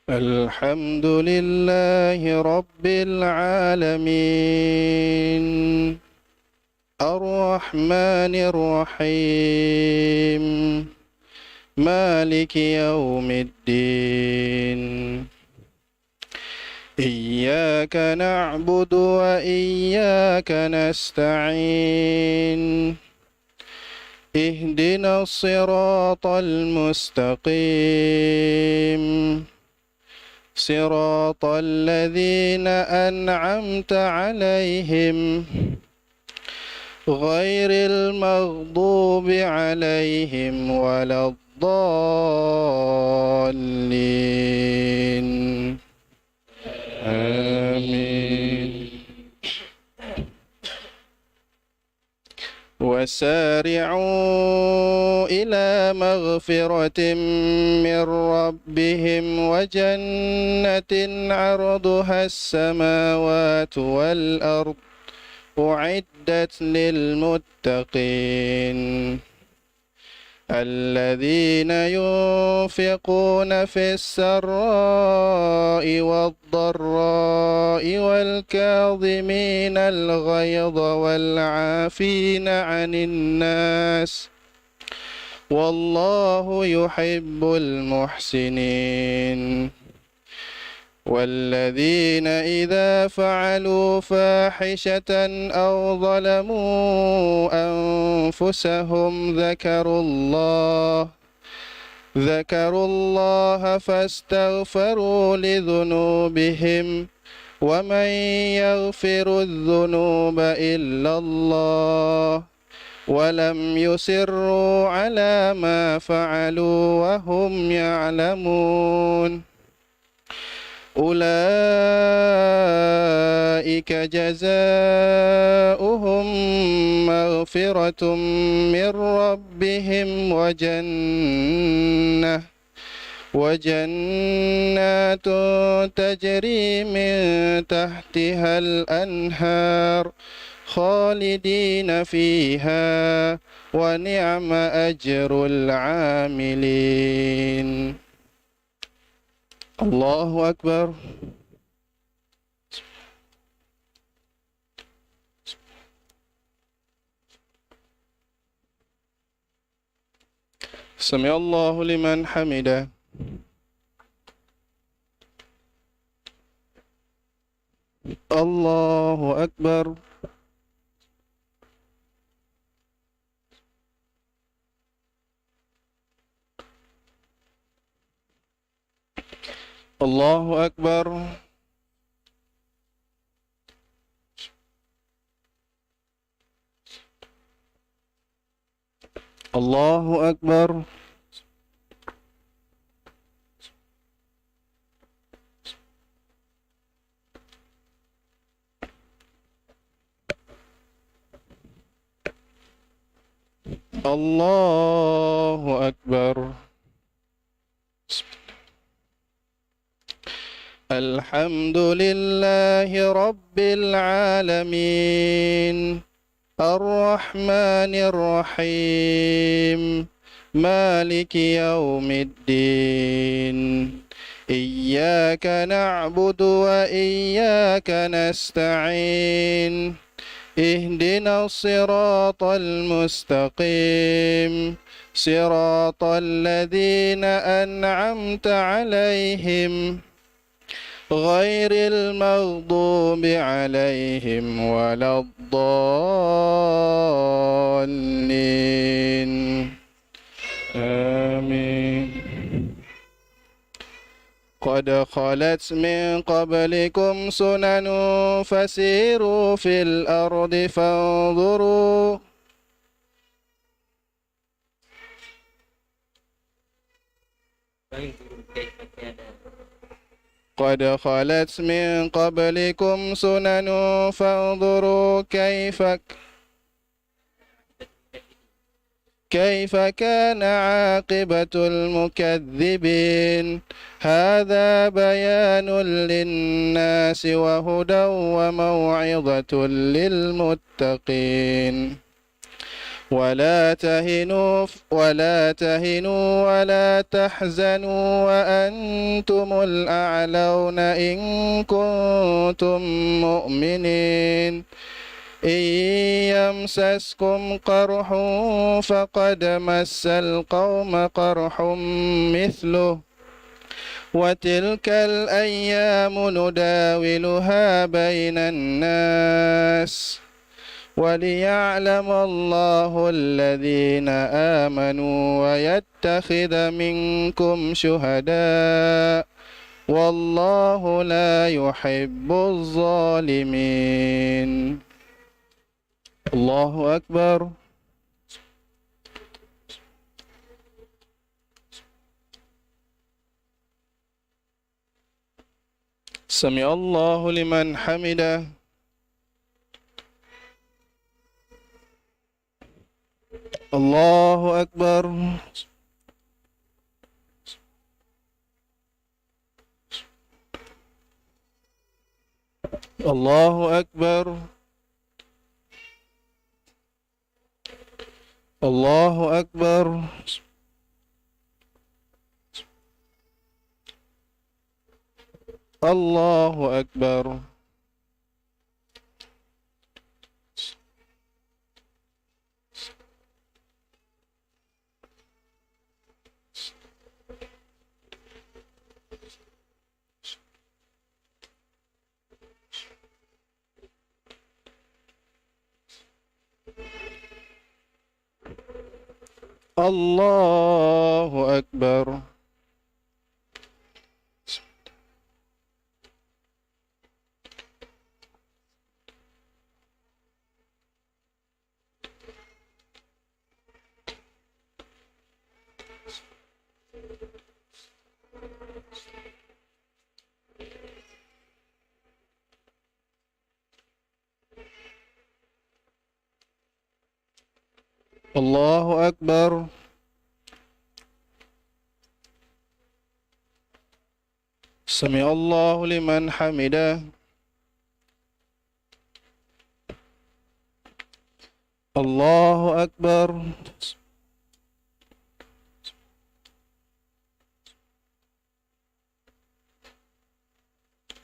الحمد لله رب العالمين الرحمن الرحيم مالك يوم الدين إياك نعبد وإياك نستعين اهدنا الصراط المستقيم صراط الذين أنعمت عليهم غير المغضوب عليهم ولا الضالين آمين. وسارعوا إلى مغفرة من ربهم وجنة عرضها السماوات والأرض أعدت للمتقين الذين ينفقون في السراء والضراء والكاظمين الغيظ والعافين عن الناس والله يحب المحسنين والذين إذا فعلوا فاحشة أو ظلموا أنفسهم ذكروا الله فاستغفروا لذنوبهم ومن يغفر الذنوب إلا الله ولم يصروا على ما فعلوا وهم يعلمون أولئك جزاؤهم مغفرة من ربهم وجنات تجري من تحتها الأنهار خالدين فيها ونعم أجر العاملين. الله أكبر. سمع الله لمن حمده. الله أكبر. الله أكبر. الله أكبر. الله أكبر. الحمد لله رب العالمين الرحمن الرحيم مالك يوم الدين إياك نعبد وإياك نستعين اهدنا الصراط المستقيم صراط الذين أنعمت عليهم غير المغضوب عليهم ولا الضالين آمين. قد خلت من قبلكم سنن فسيروا في الأرض فانظروا قد خلت من قبلكم سنن فانظروا كيف كان عاقبة المكذبين هذا بيان للناس وهدى وموعظة للمتقين ولا تهنوا ولا تحزنوا وأنتم الأعلون إن كنتم مؤمنين إن يمسسكم قرح فقد مس القوم قرح مثله وتلك الأيام نداولها بين الناس وليعلم الله الذين آمنوا ويتخذ منكم شهداء والله لا يحب الظالمين. الله أكبر. سمع الله لمن حمده. الله أكبر. الله أكبر. الله أكبر. الله أكبر. الله أكبر. الله أكبر. سمع الله لمن حمده. الله أكبر.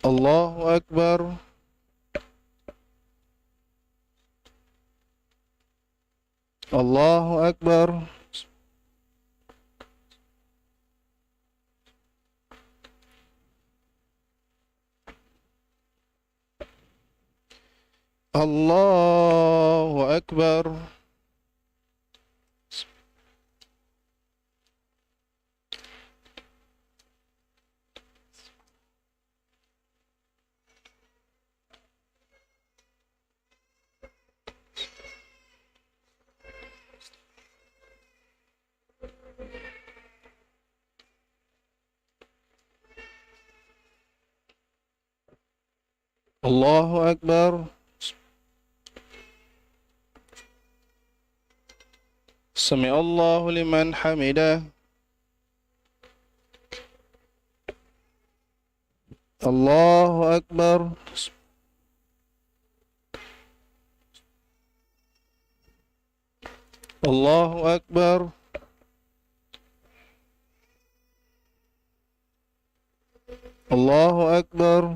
الله أكبر. الله أكبر. الله أكبر. الله أكبر. سمع الله لمن حمده. الله أكبر. الله أكبر. الله أكبر.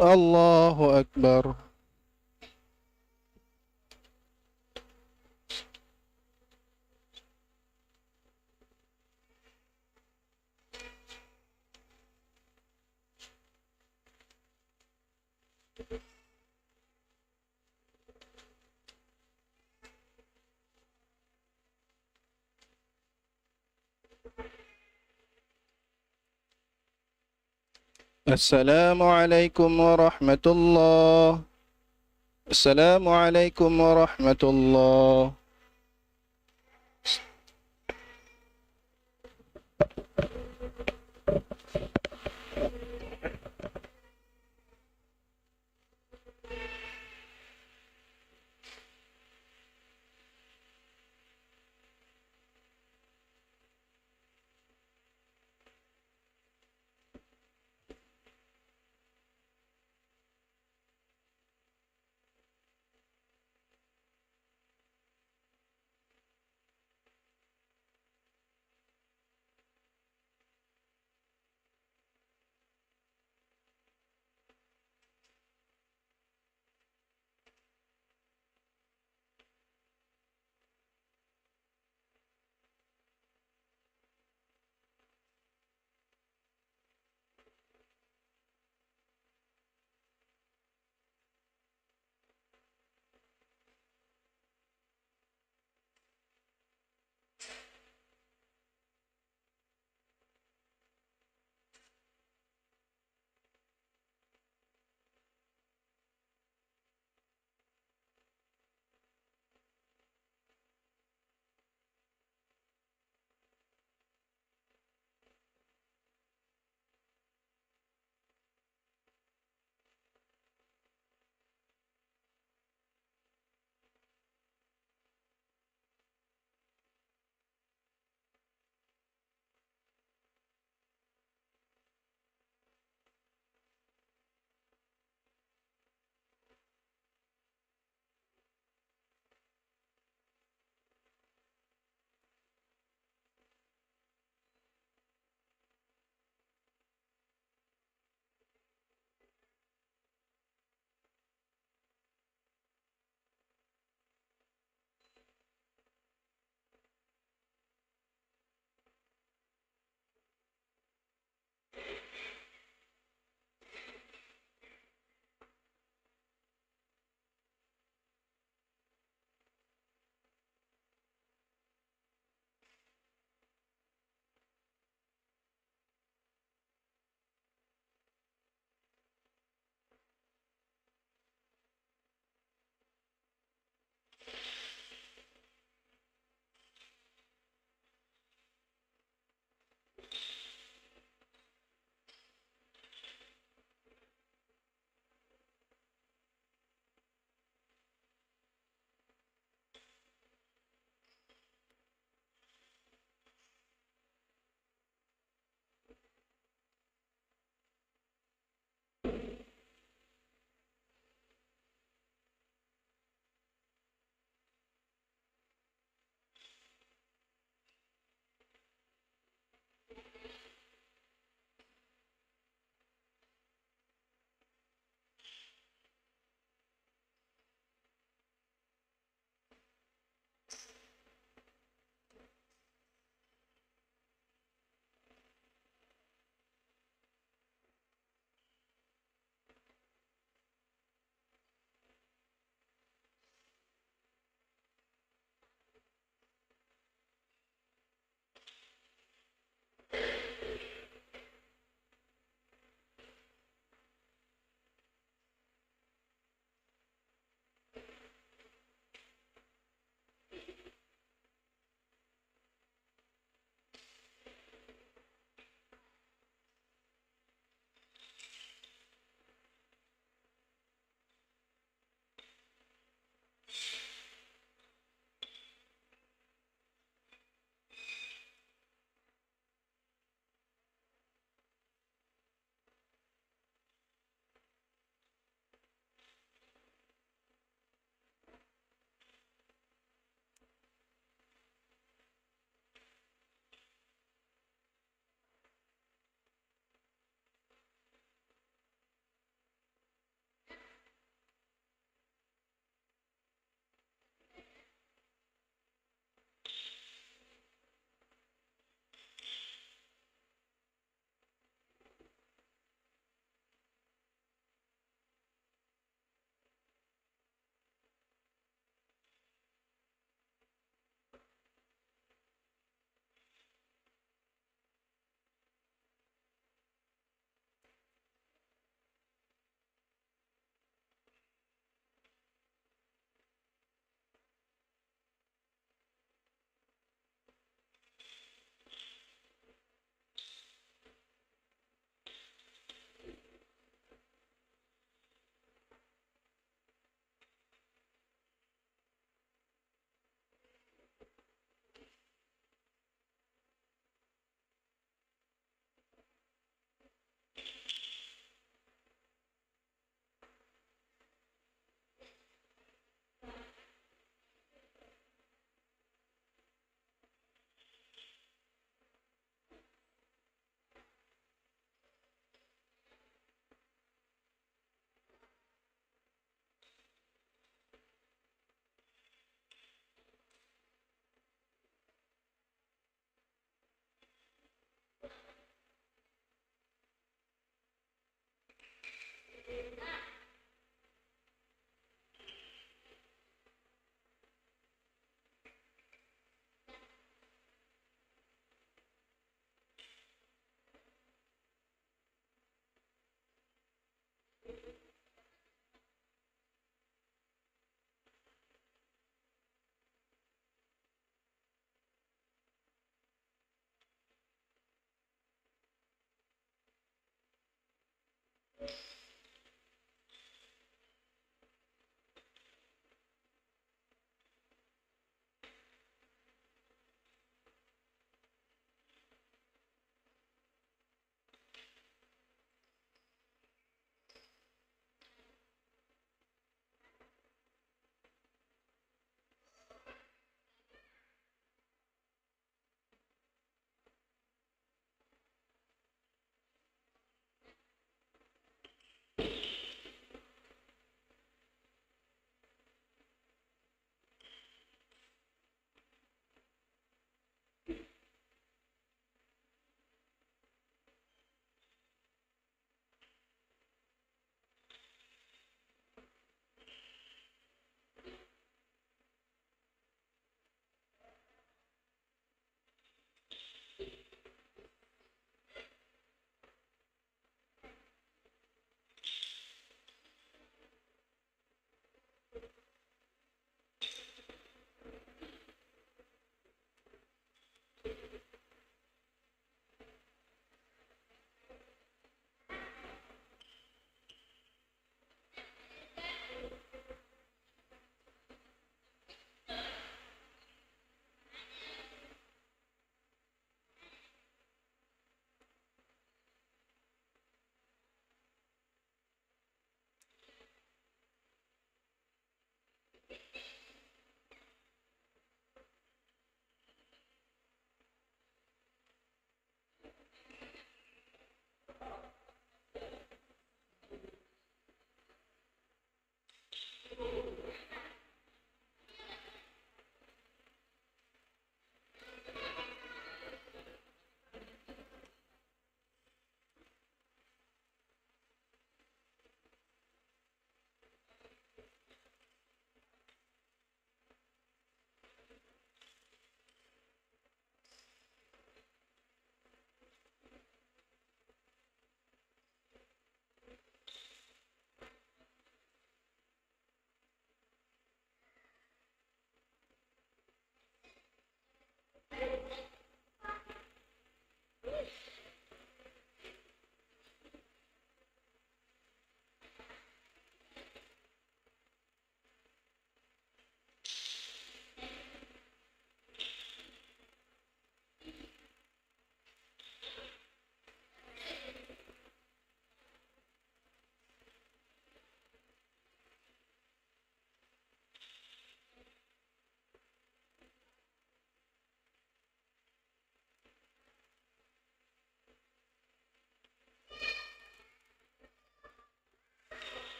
الله أكبر. السلام عليكم ورحمة الله. السلام عليكم ورحمة الله.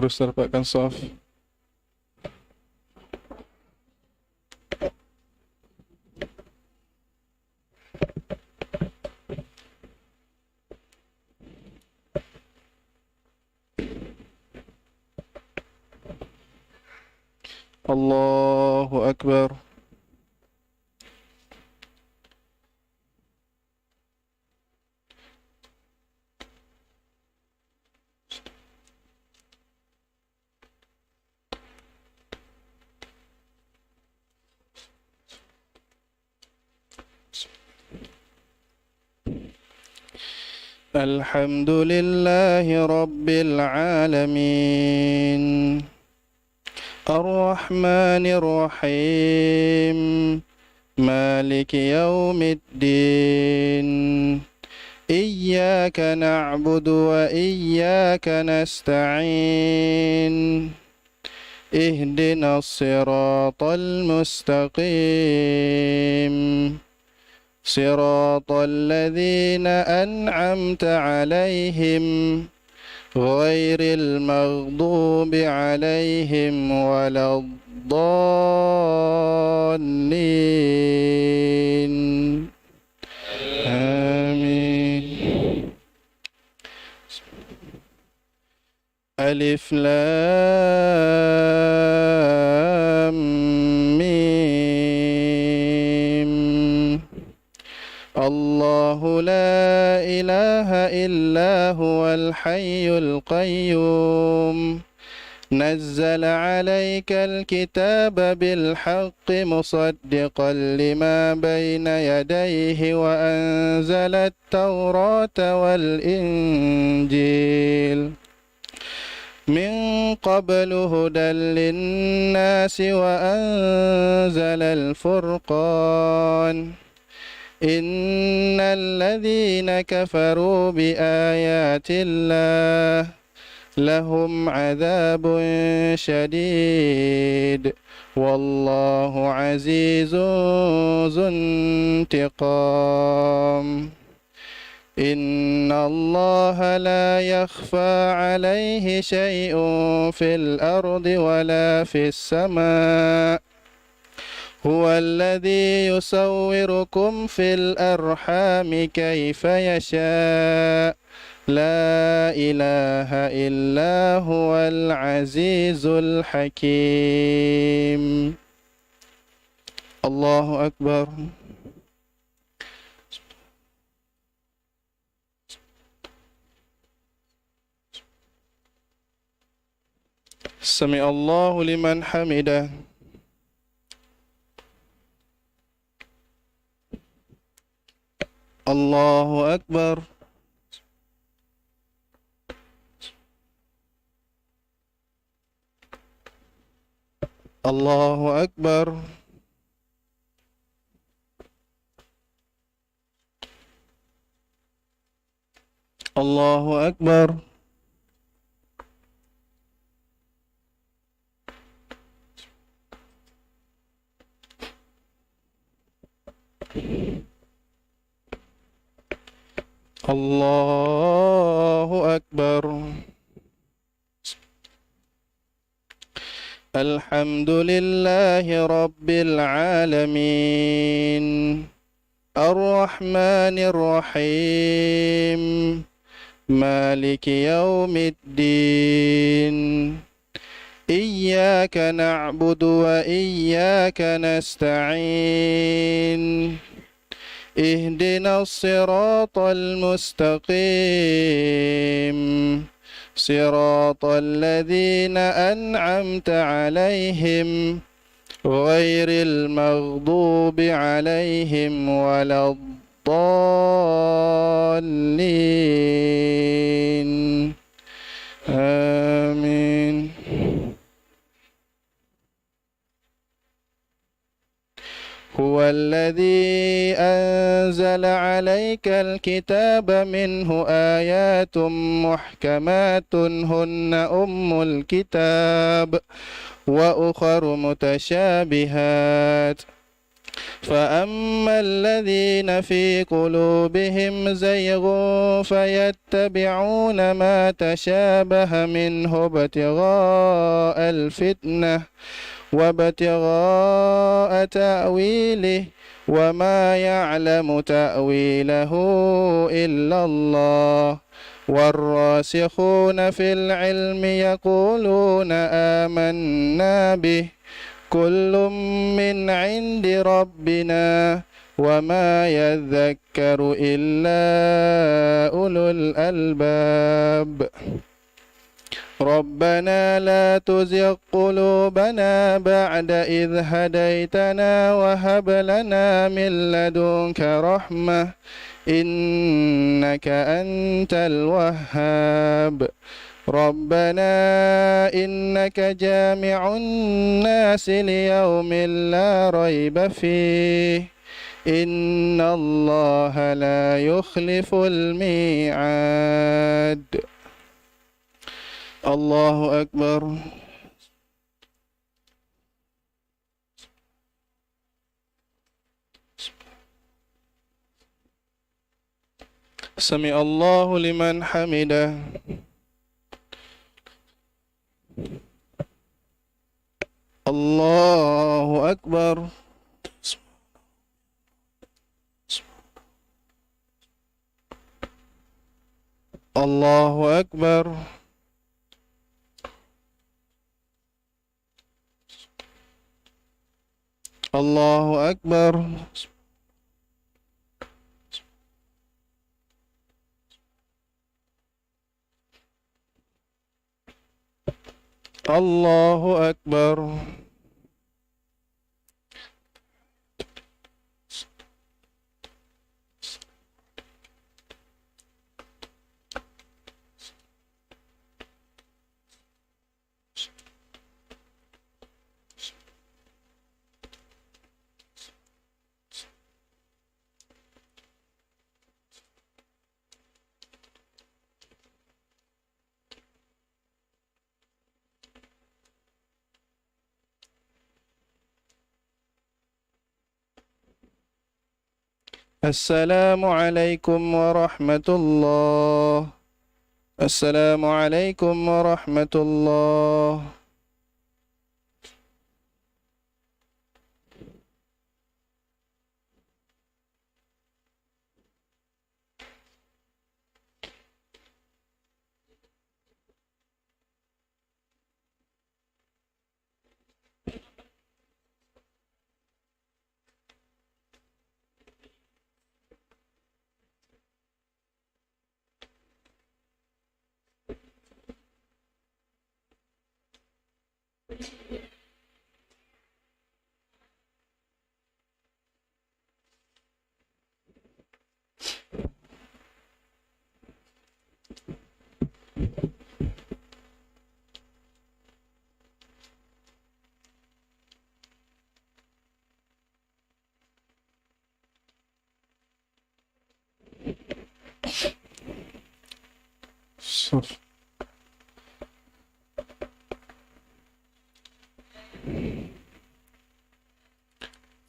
Terus rapatkan saf. Allahu Akbar. الحمد لله رب العالمين الرحمن الرحيم مالك يوم الدين إياك نعبد وإياك نستعين اهدنا الصراط المستقيم صراط الذين أنعمت عليهم غير المغضوب عليهم ولا الضالين آمين. ألف لام ميم الله لا إله إلا هو الحي القيوم نزل عليك الكتاب بالحق مصدقا لما بين يديه وأنزل التوراة والإنجيل من قبل هدى للناس وأنزل الفرقان إن الذين كفروا بآيات الله لهم عذاب شديد والله عزيز ذو انتقام إن الله لا يخفى عليه شيء في الأرض ولا في السماء هو الذي يصوركم في الأرحام كيف يشاء لا إله إلا هو العزيز الحكيم. الله أكبر. سمع الله لمن حمده. الله أكبر. الله أكبر. الله أكبر. الله أكبر. الحمد لله رب العالمين الرحمن الرحيم مالك يوم الدين إياك نعبد وإياك نستعين اهدنا الصراط المستقيم صراط الذين أنعمت عليهم غير المغضوب عليهم ولا الضالين آمين. هو الذي أنزل عليك الكتاب منه آيات محكمات هن أم الكتاب وأخر متشابهات فأما الذين في قلوبهم زيغ فيتبعون ما تشابه منه ابتغاء الفتنة وابتغاء تأويله وما يعلم تأويله إلا الله والراسخون في العلم يقولون آمنا به كل من عند ربنا وما يذكر إلا أولو الألباب. ربنا لا تزغ قلوبنا بعد إذ هديتنا وهب لنا من لدنك رحمة إنك أنت الوهاب ربنا إنك جامع الناس ليوم لا ريب فيه إن الله لا يخلف الميعاد. الله أكبر. سمع الله لمن حمده. الله أكبر. الله أكبر. الله أكبر. الله أكبر. السلام عليكم ورحمة الله. السلام عليكم ورحمة الله.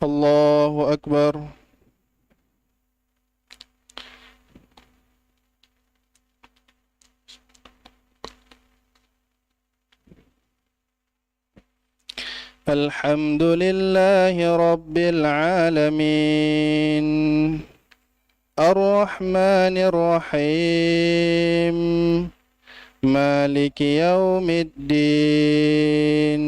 الله أكبر. الحمد لله رب العالمين الرحمن الرحيم مالك يوم الدين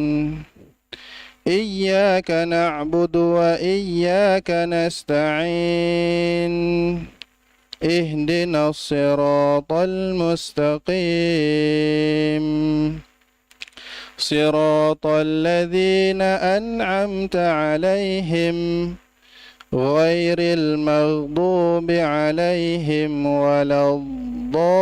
إياك نعبد وإياك نستعين اهدنا الصراط المستقيم صراط الذين أنعمت عليهم غير المغضوب عليهم ولا الضالين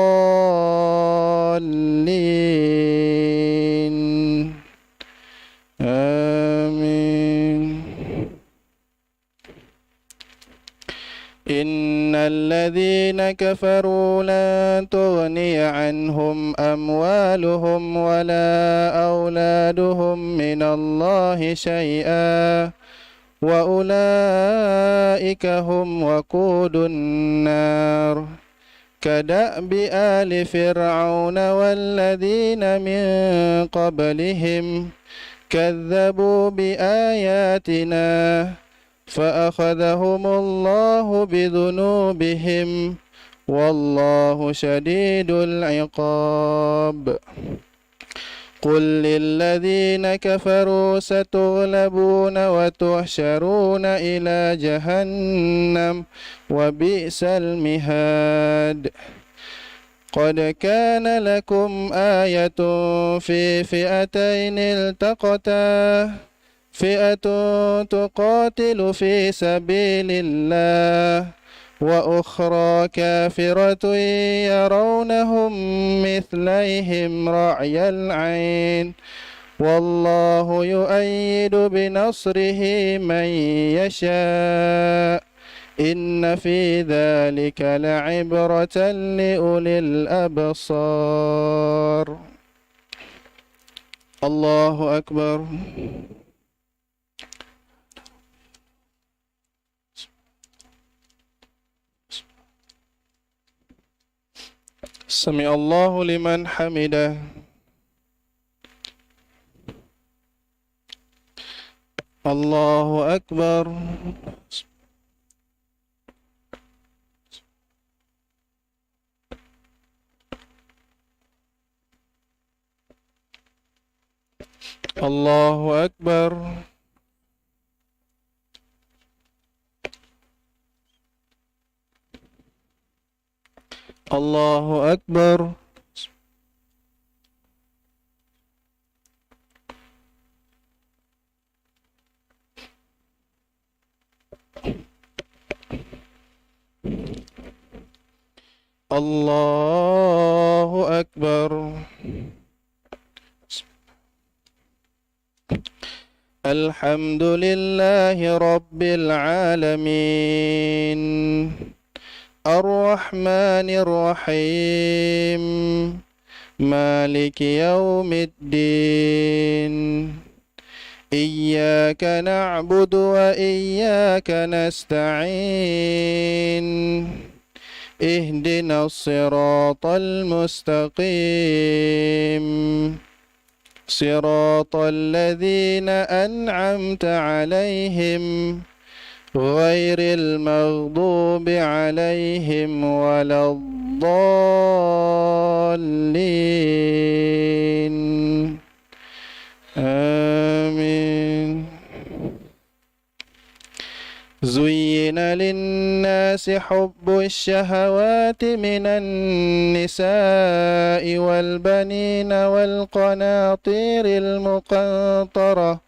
آمين. إن الذين كفروا لن تغني عنهم أموالهم ولا أولادهم من الله شيئا وأولئك هم وقود النار كدأب آل فرعون والذين من قبلهم كذبوا بآياتنا فأخذهم الله بذنوبهم والله شديد العقاب. قل للذين كفروا ستغلبون وتحشرون إلى جهنم وبئس المهاد. قد كان لكم آية في فئتين التقتا فئة تقاتل في سبيل الله وأخرى كافرة يرونهم مثليهم رأي العين والله يؤيد بنصره من يشاء إن في ذلك لعبرة لأولي الأبصار. الله أكبر. سمع الله لمن حمده. الله أكبر. الله أكبر. الله أكبر. الله أكبر. الحمد لله رب العالمين الرحمن الرحيم مالك يوم الدين إياك نعبد وإياك نستعين اهدنا الصراط المستقيم صراط الذين أنعمت عليهم غير المغضوب عليهم ولا الضالين آمين. زين للناس حب الشهوات من النساء والبنين والقناطير المقنطرة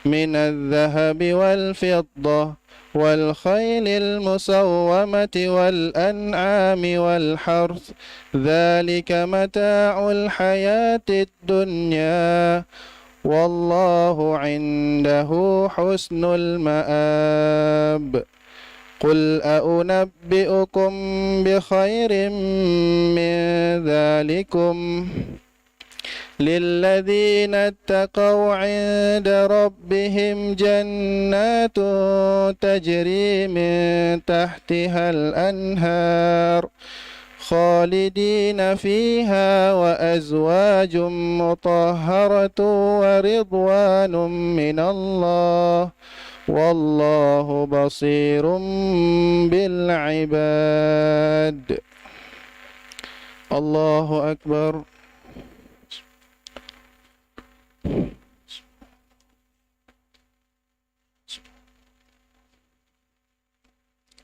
من الذهب والفضة والخيل المسومة والأنعام والحرث ذلك متاع الحياة الدنيا والله عنده حسن المآب. قل أنبئكم بخير من ذلكم للذين اتقوا عند ربهم جنات تجري من تحتها الأنهار خالدين فيها وأزواج مطهرة ورضوان من الله والله بصير بالعباد. الله أكبر.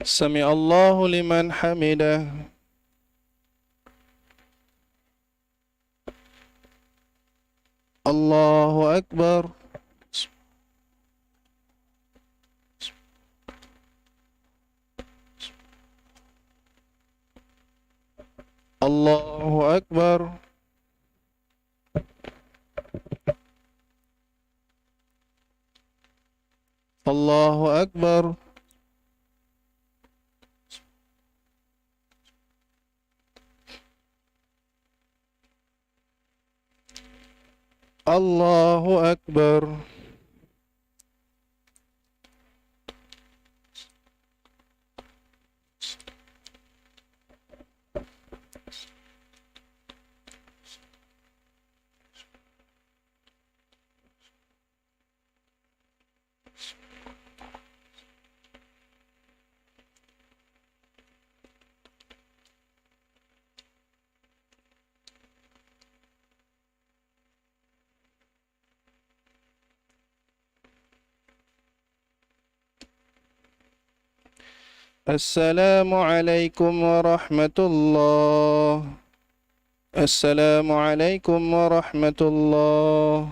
سمع الله لمن حمده. الله أكبر. الله أكبر. الله أكبر. الله أكبر. السلام عليكم ورحمة الله. السلام عليكم ورحمة الله.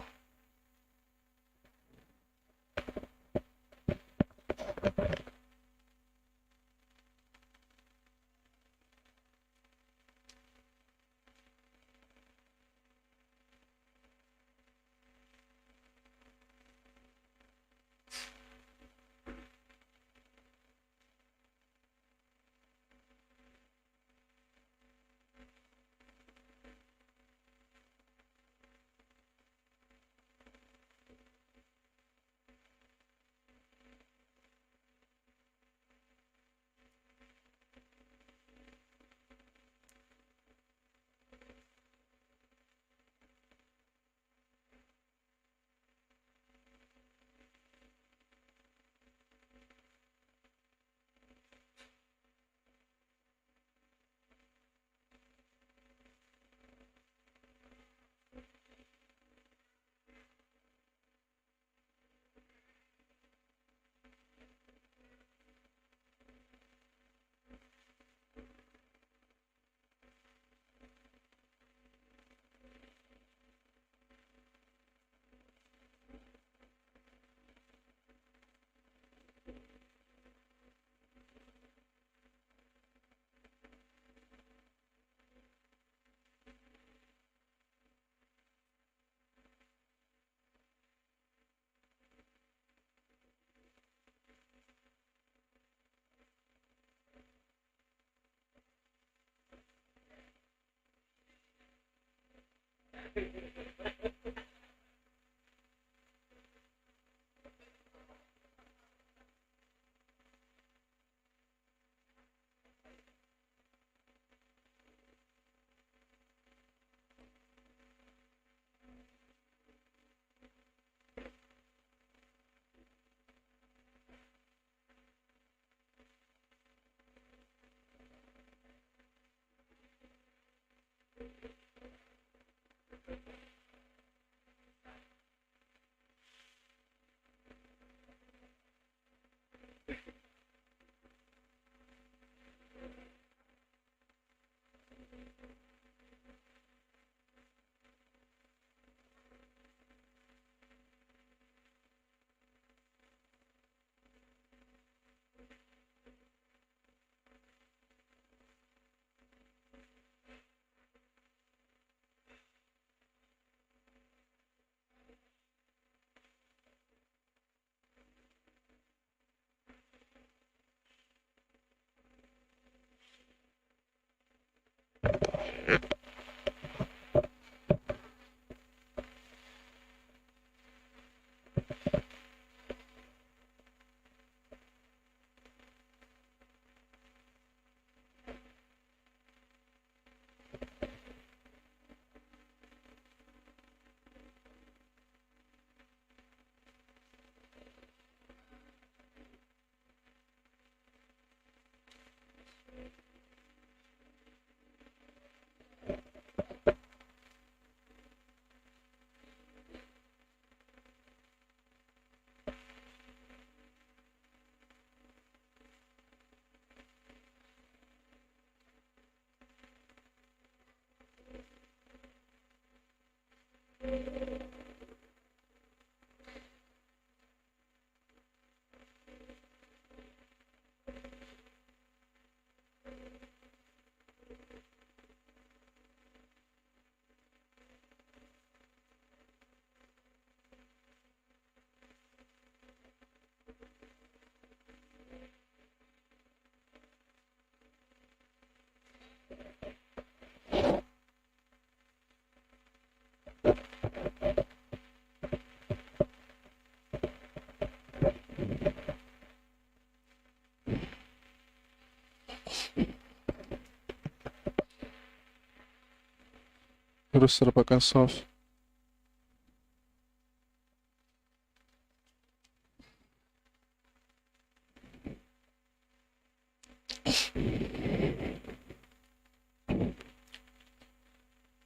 Terus serbakan soft.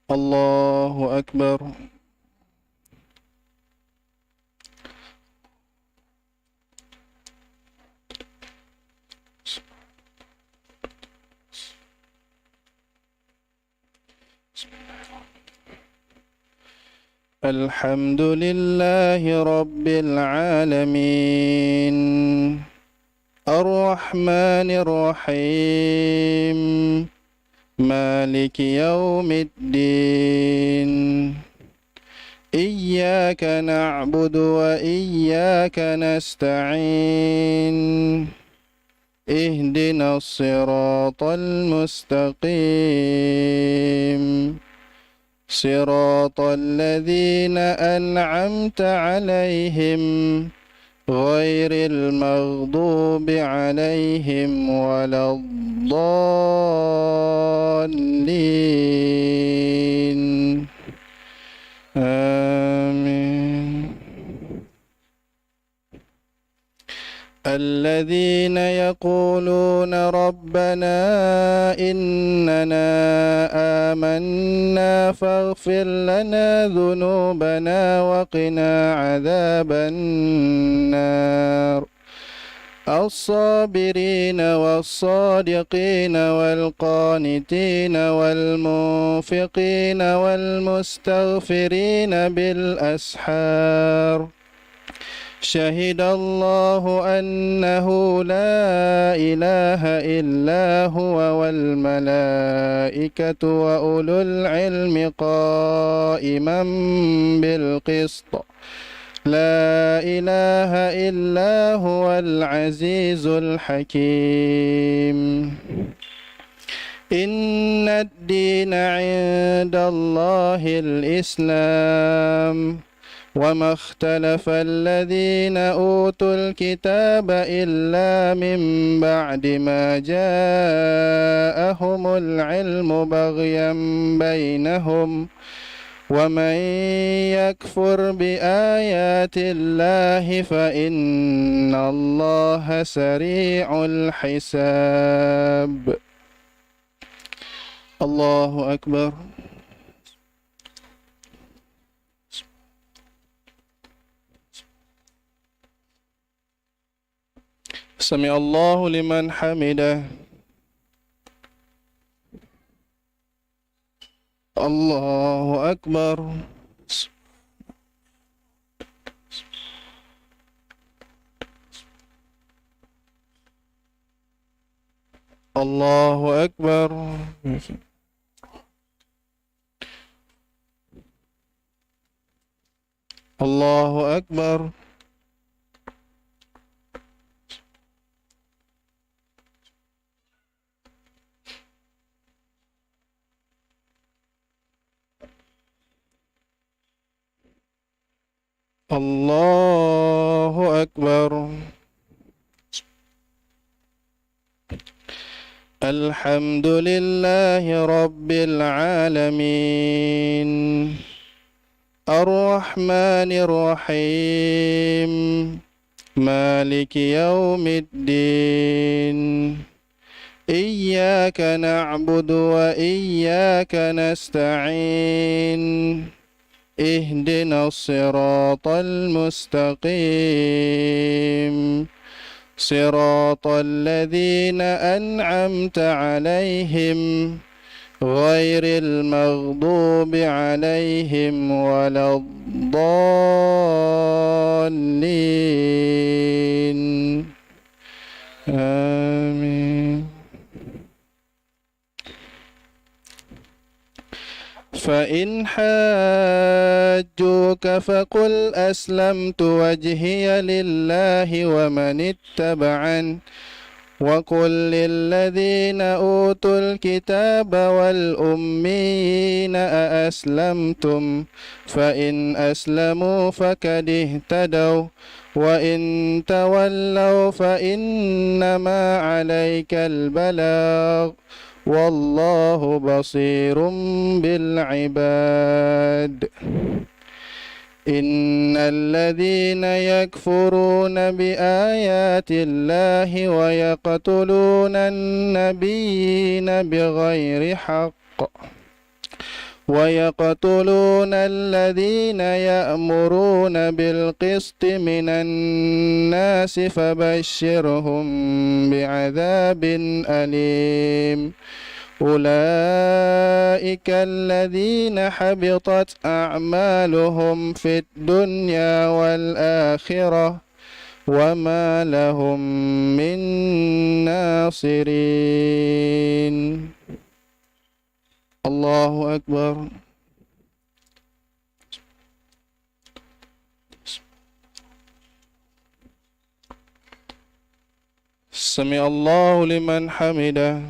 Allahu Akbar. الحمد لله رب العالمين الرحمن الرحيم مالك يوم الدين إياك نعبد وإياك نستعين اهدنا الصراط المستقيم صراط الذين أنعمت عليهم غير المغضوب عليهم ولا الضالين آمين. الذين يقولون ربنا إننا آمنا فاغفر لنا ذنوبنا وقنا عذاب النار الصابرين والصادقين والقانتين والمنفقين والمستغفرين بالأسحار شهد الله أنه لا إله إلا هو والملائكة وأولو العلم قائما بالقسط لا إله إلا هو العزيز الحكيم إن الدين عند الله الإسلام وما اختلف الذين أوتوا الكتاب إلا من بعد ما جاءهم العلم بغيا بينهم ومن يكفر بآيات الله فإن الله سريع الحساب. الله أكبر. سمع الله لمن حمده. الله أكبر. الله أكبر. الله أكبر. الله أكبر. الحمد لله رب العالمين الرحمن الرحيم مالك يوم الدين إياك نعبد وإياك نستعين اهدنا الصراط المستقيم صراط الذين أنعمت عليهم غير المغضوب عليهم ولا الضالين آمين. فإن حاجوك فقل أسلمت وجهي لله ومن اتبعن وقل للذين أوتوا الكتاب والأميين أأسلمتم فإن أسلموا فقد اهتدوا وإن تولوا فإنما عليك البلاغ والله بصير بالعباد. إن الذين يكفرون بآيات الله ويقتلون النبيين بغير حق ويقتلون الذين يأمرون بالقسط من الناس فبشرهم بعذاب أليم. أولئك الذين حبطت أعمالهم في الدنيا والآخرة وما لهم من ناصرين. الله أكبر. سمع الله لمن حمده.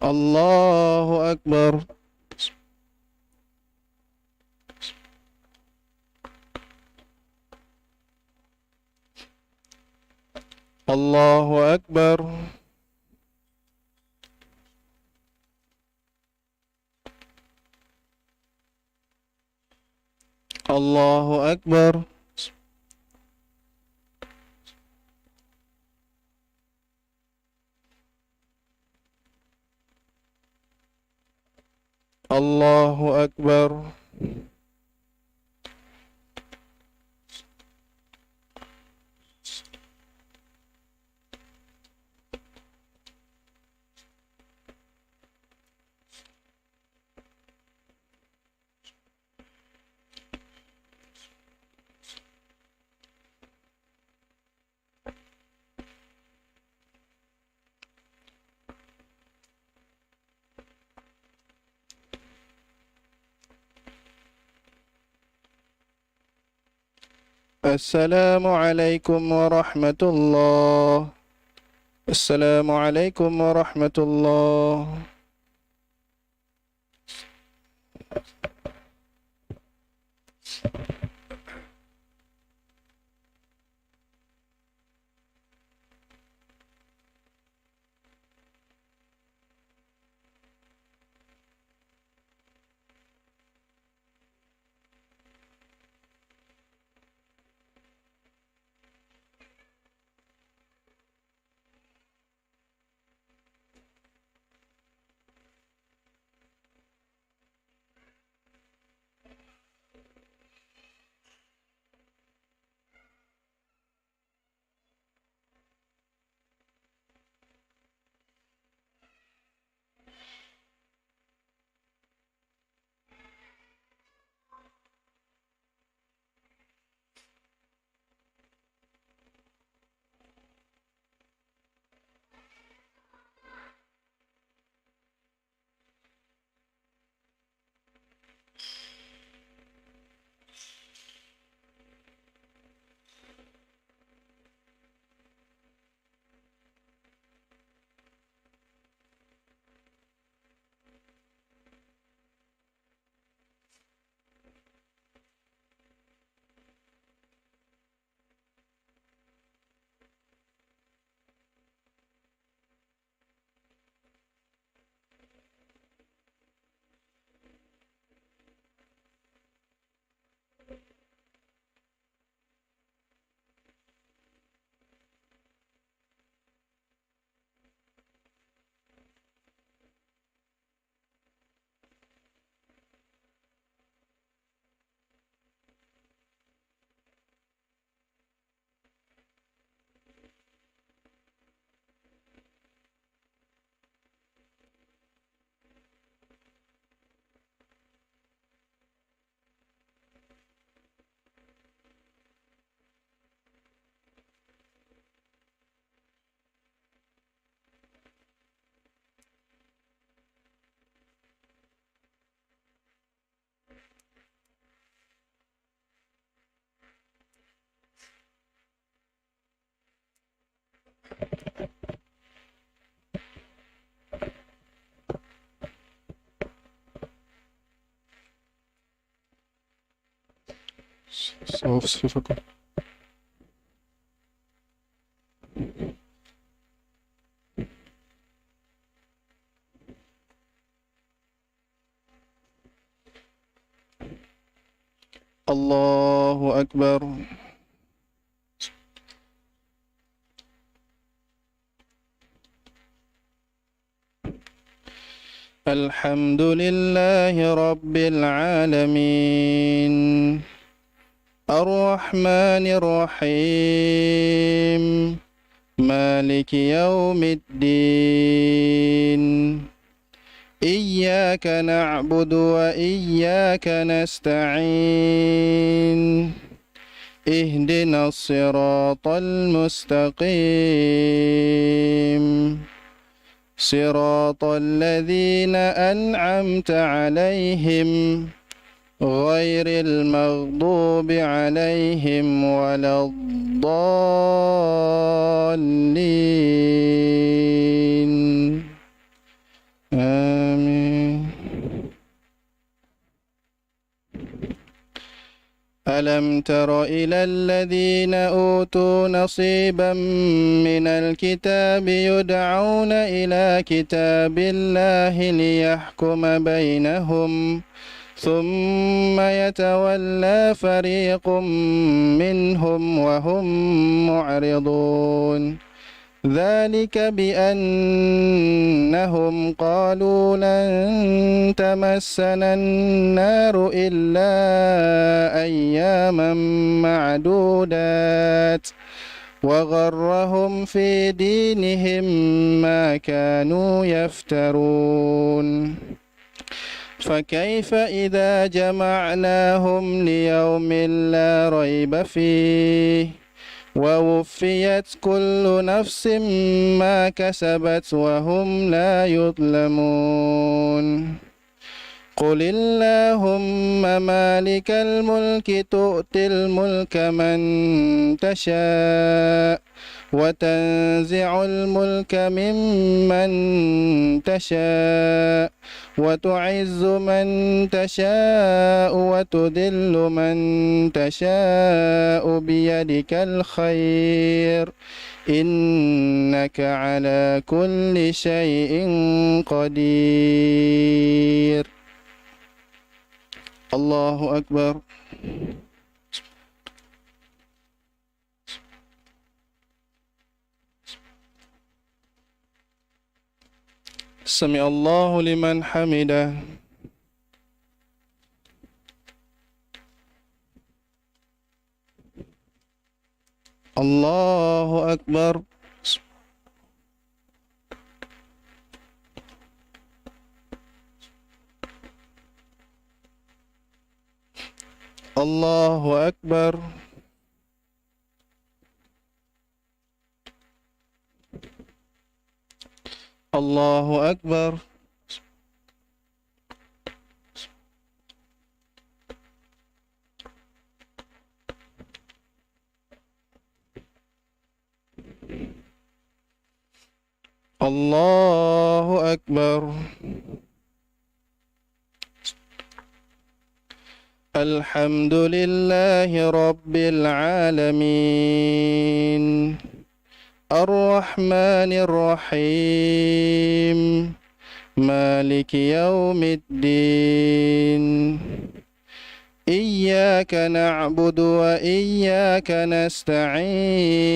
الله أكبر. الله أكبر. الله أكبر. الله أكبر. السلام عليكم ورحمة الله. السلام عليكم ورحمة الله. صوف صفكم. الله أكبر. الحمد لله رب العالمين الرحمن الرحيم مالك يوم الدين إياك نعبد وإياك نستعين اهدنا الصراط المستقيم صراط الذين أنعمت عليهم غير المغضوب عليهم ولا الضالين آمين. ألم تر إلى الذين أوتوا نصيبا من الكتاب يدعون إلى كتاب الله ليحكم بينهم ثم يتولى فريق منهم وهم معرضون ذلك بأنهم قالوا لن تمسنا النار إلا أياما معدودات وغرهم في دينهم ما كانوا يفترون فكيف إذا جمعناهم ليوم لا ريب فيه ووفيت كل نفس ما كسبت وهم لا يظلمون قل اللهم مالك الملك تؤتي الملك من تشاء وتنزع الملك ممن تشاء وتعز من تشاء وتذل من تشاء بيدك الخير إنك على كل شيء قدير. الله أكبر. سمع الله لمن حمده. الله أكبر. الله أكبر. الله أكبر. الله أكبر. الحمد لله رب العالمين الرحمن الرحيم مالك يوم الدين إياك نعبد وإياك نستعين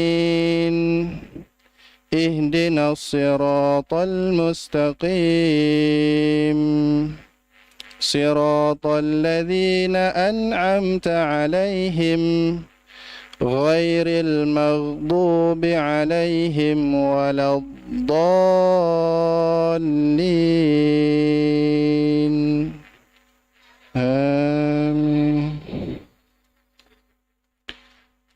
اهدنا الصراط المستقيم صراط الذين أنعمت عليهم غير المغضوب عليهم ولا الضالين آمين.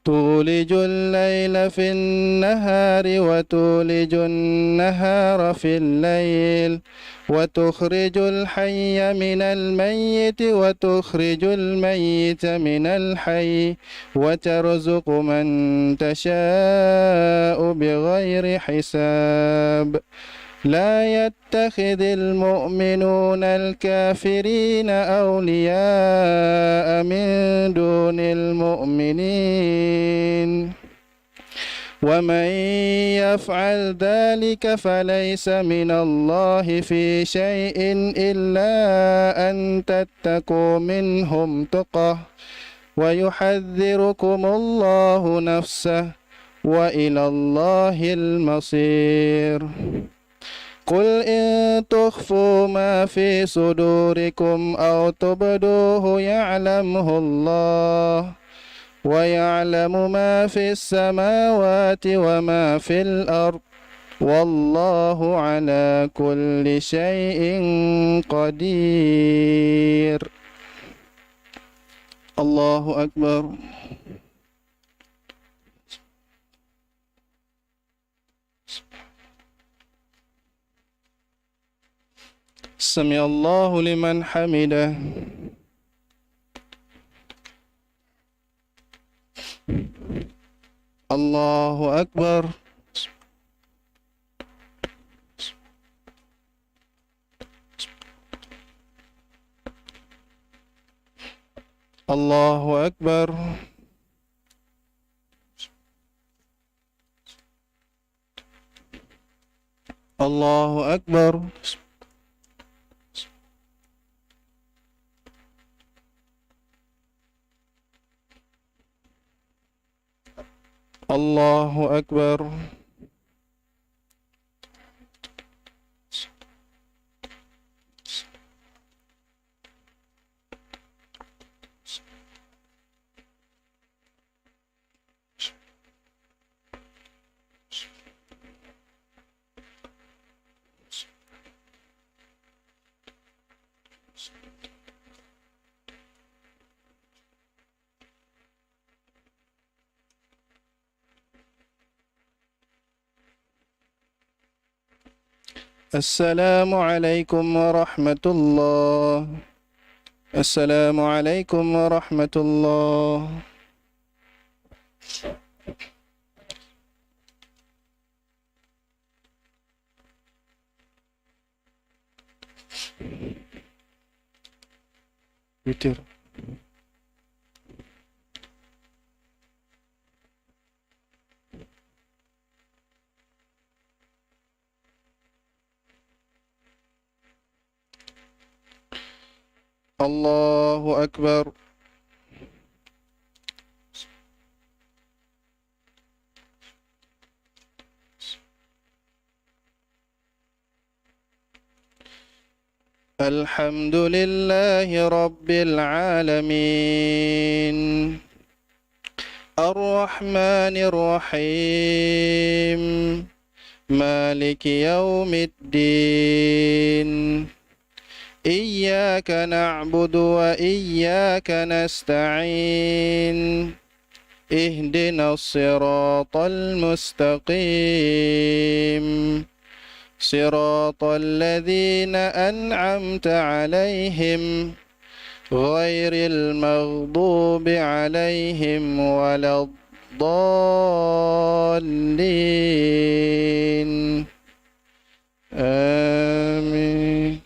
تولج الليل في النهار وتولج النهار في الليل وتخرج الحي من الميت وتخرج الميت من الحي وترزق من تشاء بغير حساب لا يتخذ المؤمنون الكافرين أولياء من دون المؤمنين ومن يفعل ذلك فليس من الله في شيء إلا أن تتقوا منهم تقى ويحذركم الله نفسه وإلى الله المصير. قل إن تخفوا ما في صدوركم أو تبدوه يعلمه الله ويعلم ما في السماوات وما في الأرض والله على كل شيء قدير. الله أكبر. سمع الله لمن حمده. الله أكبر. الله أكبر. الله أكبر. الله أكبر. السلام عليكم ورحمة الله. السلام عليكم ورحمة الله. وتر. الله أكبر. الحمد لله رب العالمين الرحمن الرحيم مالك يوم الدين إياك نعبد وإياك نستعين اهدنا الصراط المستقيم صراط الذين أنعمت عليهم غير المغضوب عليهم ولا الضالين آمين.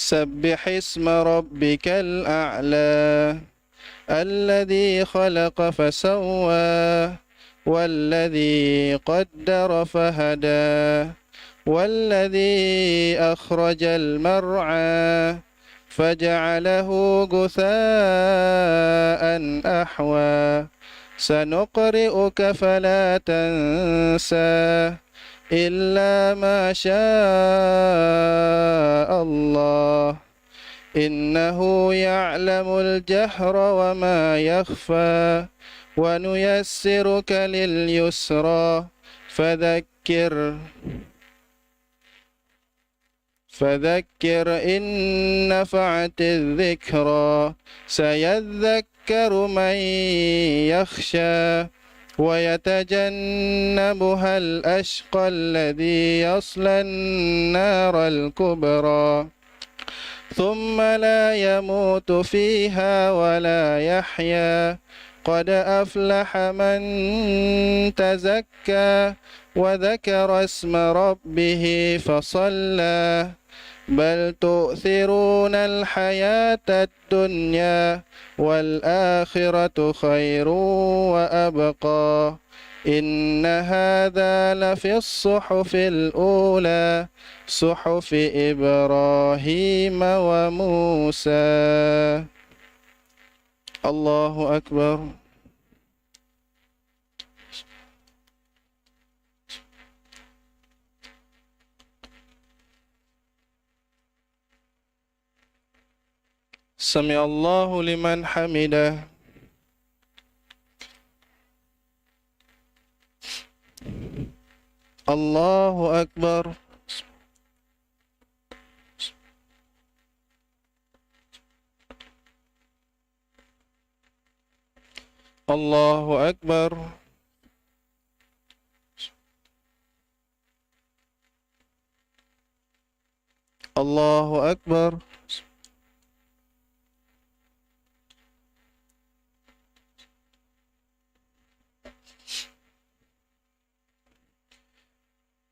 سبح اسم ربك الأعلى الذي خلق فسوى والذي قدر فهدى والذي أخرج المرعى فجعله غثاء أحوى سنقرئك فلا تنسى إلا ما شاء الله إنه يعلم الجهر وما يخفى ونيسرك لليسرى فذكر إن نفعت الذكرى سيذكر من يخشى ويتجنبها الأشقى الذي يصلى النار الكبرى ثم لا يموت فيها ولا يحيا قد أفلح من تزكى وذكر اسم ربه فصلى بل تؤثرون الحياة الدنيا والآخرة خير وأبقى إن هذا لفي الصحف الأولى صحف إبراهيم وموسى. الله أكبر. سمع الله لمن حمده. الله أكبر. الله أكبر. الله أكبر.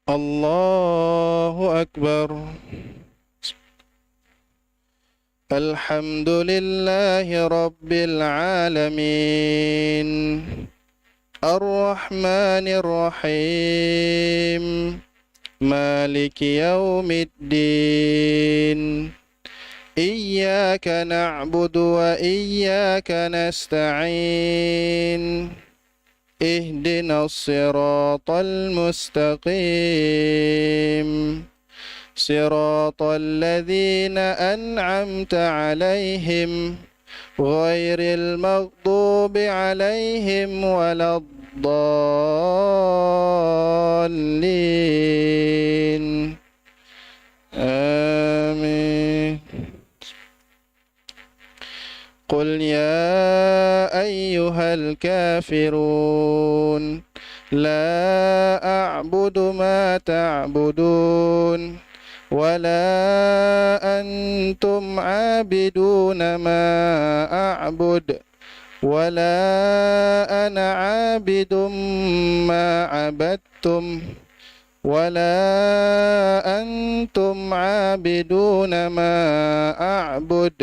الله أكبر. الحمد لله رب العالمين الرحمن الرحيم مالك يوم الدين إياك نعبد وإياك نستعين اهدنا الصراط المستقيم صراط الذين أنعمت عليهم غير المغضوب عليهم ولا الضالين آمين. قل يا أيها الكافرون لا أعبد ما تعبدون ولا أنتم عابدون ما أعبد ولا أنا عابد ما عبدتم ولا أنتم عابدون ما أعبد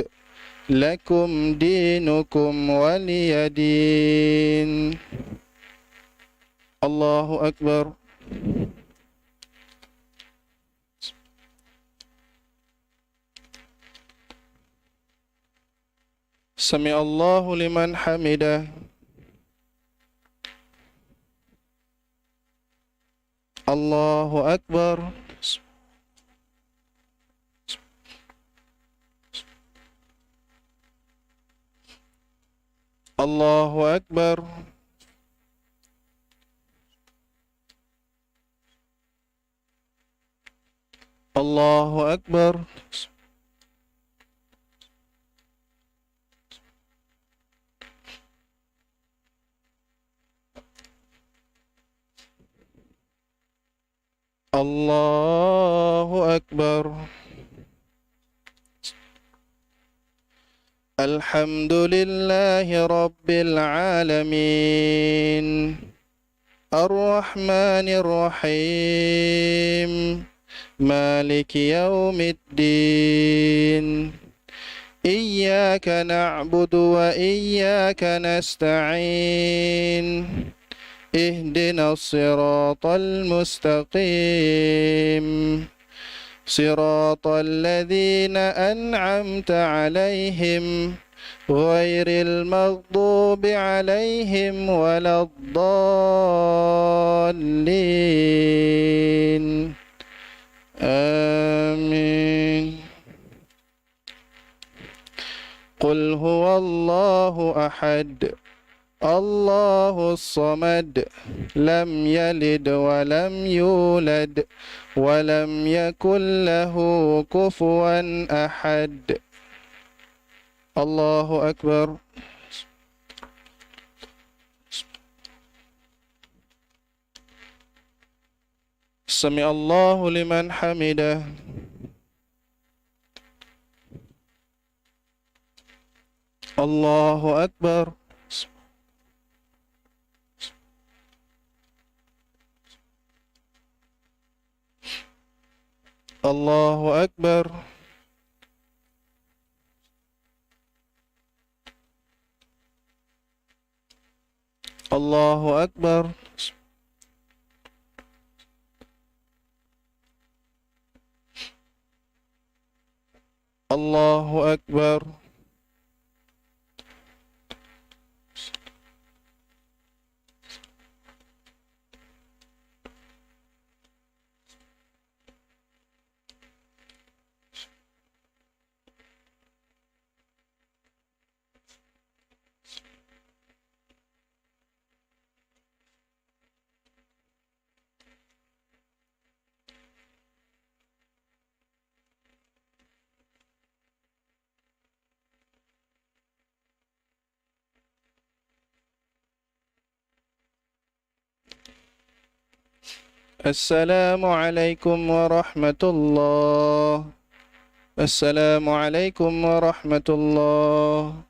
لكم دينكم ولي دين. الله أكبر. سمع الله لمن حمده. الله أكبر. الله أكبر. الله أكبر. الله أكبر. الحمد لله رب العالمين الرحمن الرحيم مالك يوم الدين إياك نعبد وإياك نستعين اهدنا الصراط المستقيم صراط الذين أنعمت عليهم غير المغضوب عليهم ولا الضالين آمين. قل هو الله أحد الله الصمد لم يلد ولم يولد ولم يكن له كفوا أحد. الله أكبر. سمع الله لمن حمده. الله أكبر. الله أكبر. الله أكبر. الله أكبر. السلام عليكم ورحمة الله. السلام عليكم ورحمة الله.